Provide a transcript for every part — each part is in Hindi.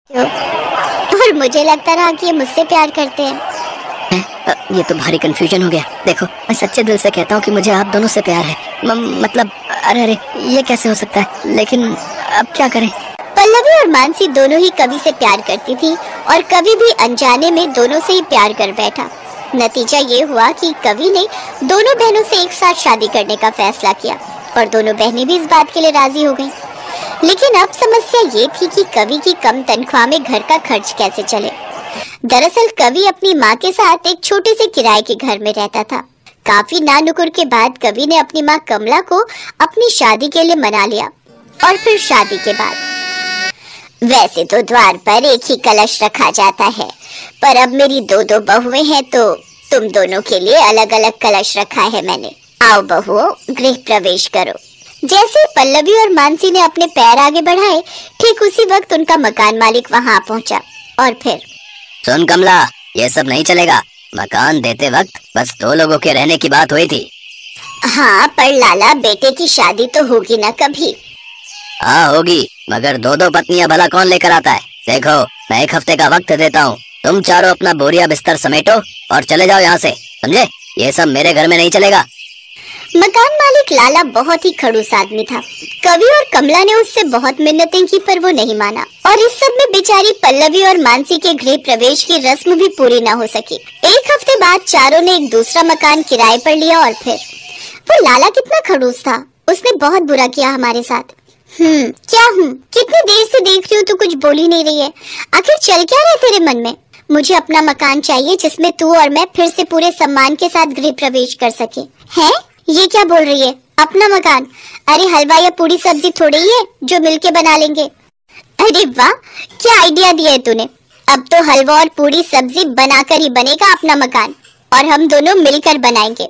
और मुझे लगता रहा कि ये मुझसे प्यार करते हैं। ये तो भारी कंफ्यूजन हो गया। देखो, मैं सच्चे दिल से कहता हूँ कि मुझे आप दोनों से प्यार है। मतलब अरे ये कैसे हो सकता है? लेकिन अब क्या करें? पल्लवी और मानसी दोनों ही कवि से प्यार करती थी और कवि भी अनजाने में दोनों से ही प्यार कर बैठा। नतीजा ये हुआ कि कवि ने दोनों बहनों से एक साथ शादी करने का फैसला किया और दोनों बहनें भी इस बात के लिए राजी हो गईं। लेकिन अब समस्या ये थी कि कवि की कम तनख्वाह में घर का खर्च कैसे चले। दरअसल कवि अपनी माँ के साथ एक छोटे से किराए के घर में रहता था। काफी नानुकुर के बाद कवि ने अपनी माँ कमला को अपनी शादी के लिए मना लिया। और फिर शादी के बाद वैसे तो द्वार पर एक ही कलश रखा जाता है, पर अब मेरी दो बहुएं हैं तो तुम दोनों के लिए अलग अलग कलश रखा है मैंने। आओ बहुओं, गृह प्रवेश करो। जैसे पल्लवी और मानसी ने अपने पैर आगे बढ़ाए, ठीक उसी वक्त उनका मकान मालिक वहां पहुंचा। और फिर सुन कमला, ये सब नहीं चलेगा। मकान देते वक्त बस 2 लोगों के रहने की बात हुई थी। हाँ, पर लाला बेटे की शादी तो होगी ना कभी। हाँ होगी, मगर 2 पत्नियां भला कौन लेकर आता है? देखो, मैं 1 हफ्ते का वक्त देता हूँ। तुम चारों अपना बोरिया बिस्तर समेटो और चले जाओ यहाँ से, समझे? ये सब मेरे घर में नहीं चलेगा। मकान मालिक लाला बहुत ही खड़ूस आदमी था। कवि और कमला ने उससे बहुत मिन्नतें की पर वो नहीं माना और इस सब में बेचारी पल्लवी और मानसी के गृह प्रवेश की रस्म भी पूरी न हो सकी। 1 हफ्ते बाद चारों ने एक दूसरा मकान किराए पर लिया और फिर वो लाला कितना खड़ूस था, उसने बहुत बुरा किया हमारे साथ। क्या हूँ? कितनी देर से देख रही हूँ तो कुछ बोल ही नहीं रही है। आखिर चल क्या रहा है तेरे मन में? मुझे अपना मकान चाहिए जिसमें तू और मैं फिर से पूरे सम्मान के साथ गृह प्रवेश कर सके। हैं? ये क्या बोल रही है? अपना मकान? अरे हलवा या पूरी सब्जी थोड़ी ही है जो मिलके बना लेंगे। अरे वाह, क्या आइडिया दिया है तूने। अब तो हलवा और पूरी सब्जी बनाकर ही बनेगा अपना मकान और हम दोनों मिलकर बनाएंगे।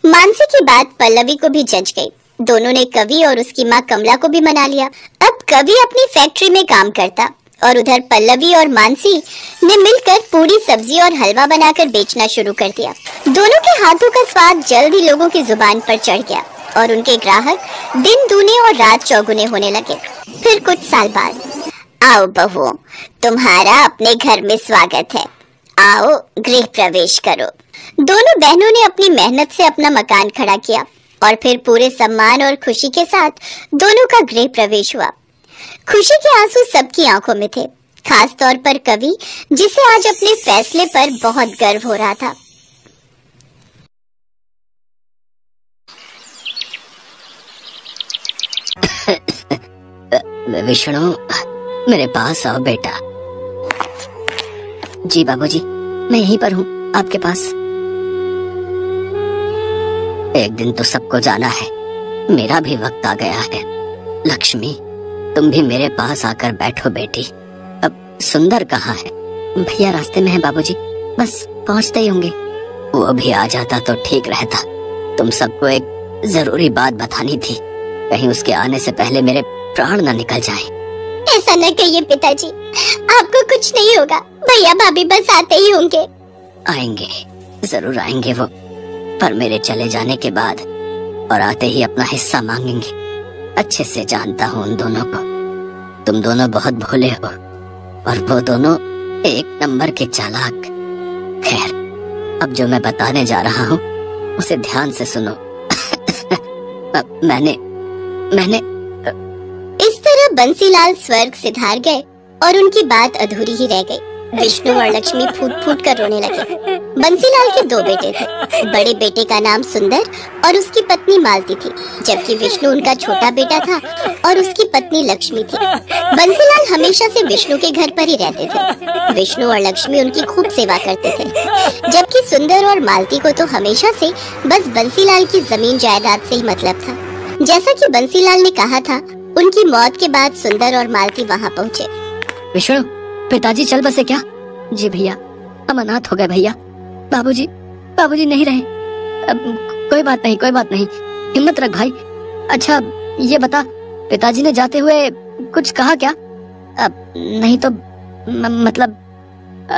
मानसी की बात पल्लवी को भी जच गई। दोनों ने कवि और उसकी माँ कमला को भी मना लिया। अब कवि अपनी फैक्ट्री में काम करता और उधर पल्लवी और मानसी ने मिलकर पूरी सब्जी और हलवा बनाकर बेचना शुरू कर दिया। दोनों के हाथों का स्वाद जल्द ही लोगों की जुबान पर चढ़ गया और उनके ग्राहक दिन दूने और रात चौगुने होने लगे। फिर कुछ साल बाद, आओ बहुओं, तुम्हारा अपने घर में स्वागत है। आओ गृह प्रवेश करो। दोनों बहनों ने अपनी मेहनत से अपना मकान खड़ा किया और फिर पूरे सम्मान और खुशी के साथ दोनों का गृह प्रवेश हुआ। खुशी के आंसू सबकी आंखों में थे, खास तौर पर कवि, जिसे आज अपने फैसले पर बहुत गर्व हो रहा था। विष्णु, मेरे पास आओ बेटा। जी बाबूजी, मैं यहीं पर हूँ आपके पास। एक दिन तो सबको जाना है, मेरा भी वक्त आ गया है। लक्ष्मी, तुम भी मेरे पास आकर बैठो बेटी। अब सुंदर कहाँ है? भैया रास्ते में है बाबूजी, बस पहुँचते ही होंगे। वो भी आ जाता तो ठीक रहता। तुम सबको एक जरूरी बात बतानी थी, कहीं उसके आने से पहले मेरे प्राण न निकल जाए। ऐसा न कहिए पिताजी, आपको कुछ नहीं होगा। भैया भाभी बस आते ही होंगे। आएंगे, जरूर आएंगे वो, पर मेरे चले जाने के बाद और आते ही अपना हिस्सा मांगेंगे। अच्छे से जानता हूँ उन दोनों को। तुम दोनों बहुत भोले हो और वो दोनों 1 नंबर के चालाक। खैर, अब जो मैं बताने जा रहा हूँ उसे ध्यान से सुनो। मैंने इस तरह बंसीलाल स्वर्ग सिधार गए और उनकी बात अधूरी ही रह गई। विष्णु और लक्ष्मी फूट फूट कर रोने लगे। बंसीलाल के 2 बेटे थे। बड़े बेटे का नाम सुंदर और उसकी पत्नी मालती थी, जबकि विष्णु उनका छोटा बेटा था और उसकी पत्नी लक्ष्मी थी। बंसीलाल हमेशा से विष्णु के घर पर ही रहते थे। विष्णु और लक्ष्मी उनकी खूब सेवा करते थे, जबकि सुंदर और मालती को तो हमेशा से बस बंसीलाल की जमीन जायदाद से ही मतलब था। जैसा कि बंसीलाल ने कहा था, उनकी मौत के बाद सुंदर और मालती वहाँ पहुँचे। विष्णु, पिताजी चल बसे क्या? जी भैया, हम अनाथ हो गए भैया। बाबूजी नहीं रहे। अब कोई बात नहीं, हिम्मत रख भाई। अच्छा ये बता, पिताजी ने जाते हुए कुछ कहा क्या? अब नहीं तो मतलब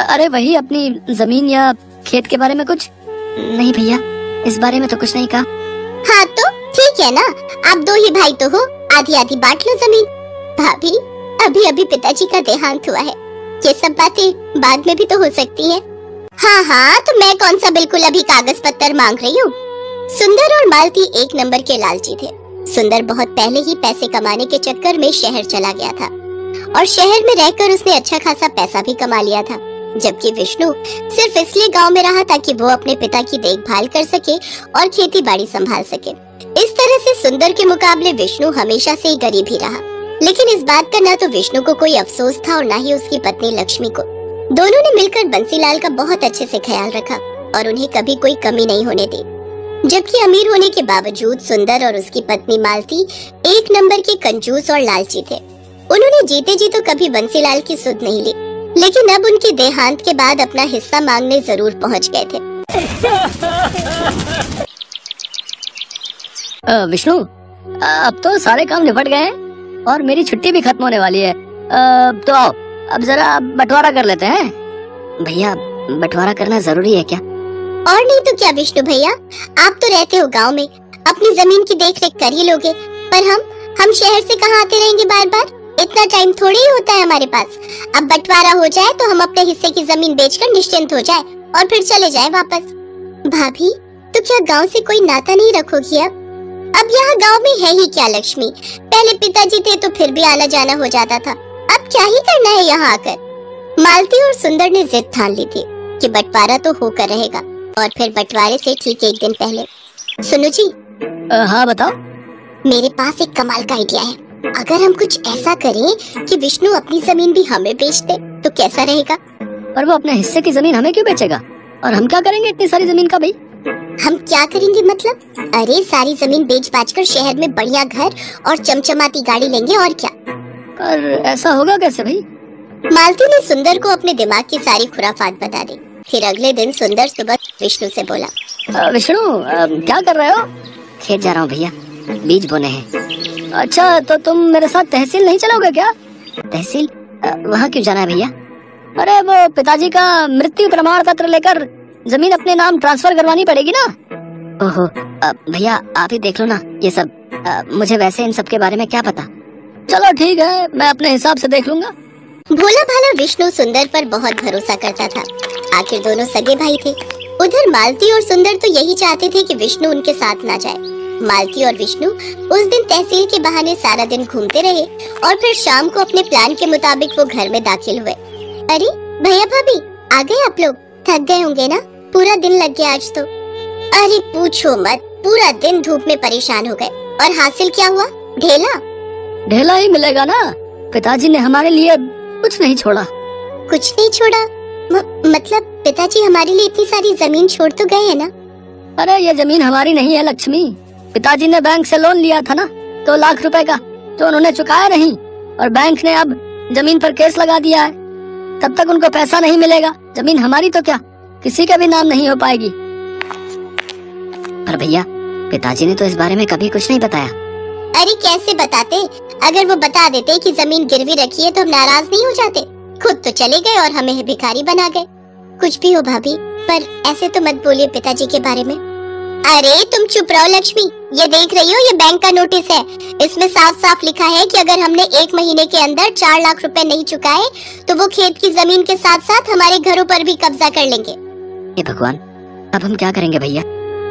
अरे वही अपनी जमीन या खेत के बारे में कुछ? नहीं भैया, इस बारे में तो कुछ नहीं कहा। हाँ तो ठीक है ना, आप 2 ही भाई तो हो, आधी आधी बांट लो जमीन। भाभी अभी अभी पिताजी का देहांत हुआ है। ये सब बातें बाद में भी तो हो सकती हैं। हाँ हाँ, तो मैं कौन सा बिल्कुल अभी कागज पत्तर मांग रही हूँ। सुंदर और मालती एक नंबर के लालची थे। सुंदर बहुत पहले ही पैसे कमाने के चक्कर में शहर चला गया था और शहर में रहकर उसने अच्छा खासा पैसा भी कमा लिया था, जबकि विष्णु सिर्फ इसलिए गांव में रहा ताकि वो अपने पिता की देखभाल कर सके और खेती बाड़ी संभाल सके। इस तरह से सुंदर के मुकाबले विष्णु हमेशा से ही गरीब ही रहा। लेकिन इस बात का ना तो विष्णु को कोई अफसोस था और ना ही उसकी पत्नी लक्ष्मी को। दोनों ने मिलकर बंसीलाल का बहुत अच्छे से ख्याल रखा और उन्हें कभी कोई कमी नहीं होने दी। जबकि अमीर होने के बावजूद सुंदर और उसकी पत्नी मालती एक नंबर के कंजूस और लालची थे। उन्होंने जीते जी तो कभी बंसीलाल की सुध नहीं ली, लेकिन अब उनके देहांत के बाद अपना हिस्सा मांगने जरूर पहुंच गए थे। विष्णु, अब तो सारे काम निपट गए हैं और मेरी छुट्टी भी खत्म होने वाली है। तो आओ अब जरा बंटवारा कर लेते हैं। भैया, बंटवारा करना जरूरी है क्या? और नहीं तो क्या विष्णु भैया, आप तो रहते हो गांव में, अपनी जमीन की देखरेख कर ही लोगे। पर हम शहर से कहाँ आते रहेंगे बार बार? इतना टाइम थोड़ी ही होता है हमारे पास। अब बंटवारा हो जाए तो हम अपने हिस्से की जमीन बेचकर निश्चिंत हो जाए और फिर चले जाए वापस। भाभी, तो क्या गांव से कोई नाता नहीं रखोगी अब यहाँ गांव में है ही क्या लक्ष्मी? पहले पिताजी थे तो फिर भी आना जाना हो जाता था, अब क्या ही करना है यहाँ आकर? मालती और सुंदर ने जिद ठान ली थी कि बंटवारा तो होकर रहेगा। और फिर बंटवारे से ठीक एक दिन पहले, सुनो जी। हाँ बताओ। मेरे पास एक कमाल का आइडिया है। अगर हम कुछ ऐसा करें कि विष्णु अपनी जमीन भी हमें बेच दे तो कैसा रहेगा? पर वो अपने हिस्से की जमीन हमें क्यों बेचेगा? और हम क्या करेंगे इतनी सारी जमीन का भाई? हम क्या करेंगे मतलब? अरे सारी जमीन बेच बाच कर शहर में बढ़िया घर और चमचमाती गाड़ी लेंगे और क्या। पर ऐसा होगा कैसे भाई? मालती ने सुंदर को अपने दिमाग की सारी खुराफात बता दी। फिर अगले दिन सुंदर सुबह विष्णु से बोला, विष्णु क्या कर रहे हो? खेत जा रहा हूँ भैया, बीज बोने हैं। अच्छा, तो तुम मेरे साथ तहसील नहीं चलोगे क्या? तहसील? वहाँ क्यों जाना है भैया? अरे वो पिताजी का मृत्यु प्रमाण पत्र लेकर जमीन अपने नाम ट्रांसफर करवानी पड़ेगी ना। ओहो, भैया आप ही देख लो ना ये सब। मुझे वैसे इन सब के बारे में क्या पता। चलो ठीक है, मैं अपने हिसाब से देख लूंगा। भोला भाला विष्णु सुंदर पर बहुत भरोसा करता था। आखिर दोनों सगे भाई थे। उधर मालती और सुंदर तो यही चाहते थे कि विष्णु उनके साथ ना जाए। मालती और विष्णु उस दिन तहसील के बहाने सारा दिन घूमते रहे और फिर शाम को अपने प्लान के मुताबिक वो घर में दाखिल हुए। अरे भैया भाभी, आ गए आप लोग? थक गए होंगे ना, पूरा दिन लग गया आज तो। अरे पूछो मत, पूरा दिन धूप में परेशान हो गए। और हासिल क्या हुआ? ढेला? ढेला ही मिलेगा ना। पिताजी ने हमारे लिए कुछ नहीं छोड़ा। कुछ नहीं छोड़ा? मतलब पिताजी हमारे लिए इतनी सारी जमीन छोड़ तो गए है ना? अरे ये जमीन हमारी नहीं है लक्ष्मी। पिताजी ने बैंक से लोन लिया था ना 2 लाख रुपए का, जो उन्होंने चुकाया नहीं और बैंक ने अब जमीन पर केस लगा दिया है। तब तक उनको पैसा नहीं मिलेगा। जमीन हमारी तो क्या किसी का भी नाम नहीं हो पाएगी। पर भैया, पिताजी ने तो इस बारे में कभी कुछ नहीं बताया। अरे कैसे बताते? अगर वो बता देते कि जमीन गिरवी रखी है तो हम नाराज नहीं हो जाते? खुद तो चले गए और हमें भिखारी बना गए। कुछ भी हो भाभी, पर ऐसे तो मत बोलिए पिताजी के बारे में। अरे तुम चुप रहो लक्ष्मी। ये देख रही हो, ये बैंक का नोटिस है। इसमें साफ साफ लिखा है कि अगर हमने 1 महीने के अंदर 4 लाख रुपए नहीं चुकाए तो वो खेत की जमीन के साथ साथ हमारे घरों पर भी कब्जा कर लेंगे। हे भगवान, अब हम क्या करेंगे भैया?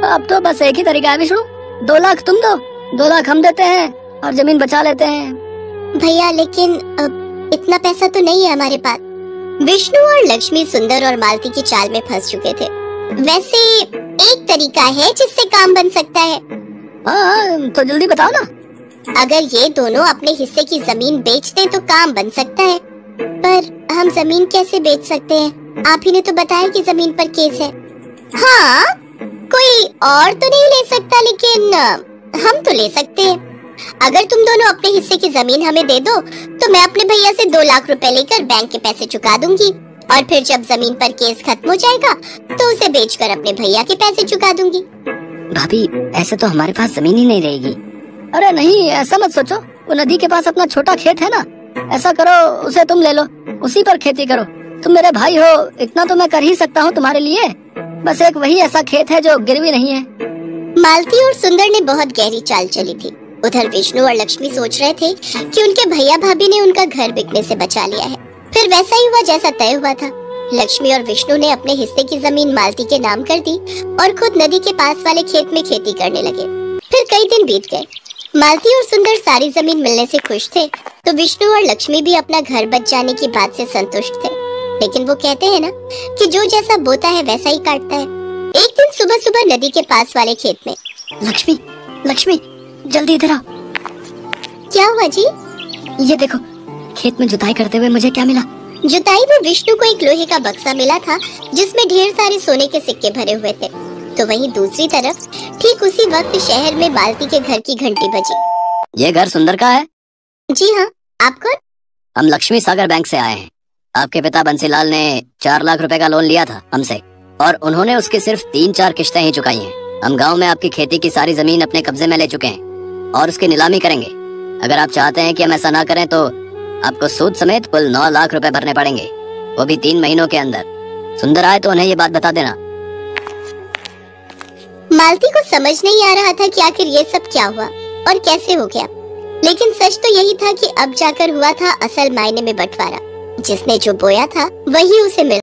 अब तो बस एक ही तरीका है विष्णु, 2 लाख तुम दो, 2 लाख हम देते हैं और जमीन बचा लेते हैं। भैया लेकिन इतना पैसा तो नहीं है हमारे पास। विष्णु और लक्ष्मी सुंदर और मालती की चाल में फंस चुके थे। वैसे एक तरीका है जिससे काम बन सकता है। हाँ, तो जल्दी बताओ ना। अगर ये दोनों अपने हिस्से की जमीन बेच दें तो काम बन सकता है। पर हम जमीन कैसे बेच सकते हैं? आप ही ने तो बताया कि जमीन पर केस है। हाँ, कोई और तो नहीं ले सकता, लेकिन हम तो ले सकते हैं। अगर तुम दोनों अपने हिस्से की जमीन हमें दे दो तो मैं अपने भैया से 2 लाख रुपए लेकर बैंक के पैसे चुका दूंगी और फिर जब जमीन पर केस खत्म हो जाएगा तो उसे बेचकर अपने भैया के पैसे चुका दूंगी। भाभी, ऐसे तो हमारे पास जमीन ही नहीं रहेगी। अरे नहीं, ऐसा मत सोचो। वो नदी के पास अपना छोटा खेत है ना, ऐसा करो उसे तुम ले लो, उसी पर खेती करो। तुम मेरे भाई हो, इतना तो मैं कर ही सकता हूँ तुम्हारे लिए। बस एक वही ऐसा खेत है जो गिरवी नहीं है। मालती और सुंदर ने बहुत गहरी चाल चली थी। उधर विष्णु और लक्ष्मी सोच रहे थे कि उनके भैया भाभी ने उनका घर बिकने से बचा लिया है। फिर वैसा ही हुआ जैसा तय हुआ था। लक्ष्मी और विष्णु ने अपने हिस्से की जमीन मालती के नाम कर दी और खुद नदी के पास वाले खेत में खेती करने लगे। फिर कई दिन बीत गए। मालती और सुंदर सारी जमीन मिलने से खुश थे, तो विष्णु और लक्ष्मी भी अपना घर बच जाने की बात से संतुष्ट थे। लेकिन वो कहते हैं ना कि जो जैसा बोता है वैसा ही काटता है। एक दिन सुबह सुबह नदी के पास वाले खेत में, लक्ष्मी, लक्ष्मी, जल्दी इधर आओ। क्या हुआ जी? ये देखो, खेत में जुताई करते हुए मुझे क्या मिला? जुताई में विष्णु को एक लोहे का बक्सा मिला था जिसमें ढेर सारे सोने के सिक्के भरे हुए थे। तो वहीं दूसरी तरफ ठीक उसी वक्त शहर में मालती के घर की घंटी बजी। ये घर सुंदर का है? जी हाँ, आप कौन? हम लक्ष्मी सागर बैंक से आए हैं। आपके पिता बंसीलाल ने 4 लाख रुपए का लोन लिया था हमसे, और उन्होंने उसकी सिर्फ 3-4 किश्तें ही चुकाई हैं। हम गांव में आपकी खेती की सारी जमीन अपने कब्जे में ले चुके हैं और उसकी नीलामी करेंगे। अगर आप चाहते हैं कि हम ऐसा ना करें तो आपको सूद समेत कुल 9 लाख रुपए भरने पड़ेंगे, वो भी 3 महीनों के अंदर। सुंदर आए तो उन्हें ये बात बता देना। मालती को समझ नहीं आ रहा था कि आखिर ये सब क्या हुआ और कैसे हो गया, लेकिन सच तो यही था कि अब जाकर हुआ था असल मायने में बंटवारा। जिसने जो बोया था वही उसे मिला।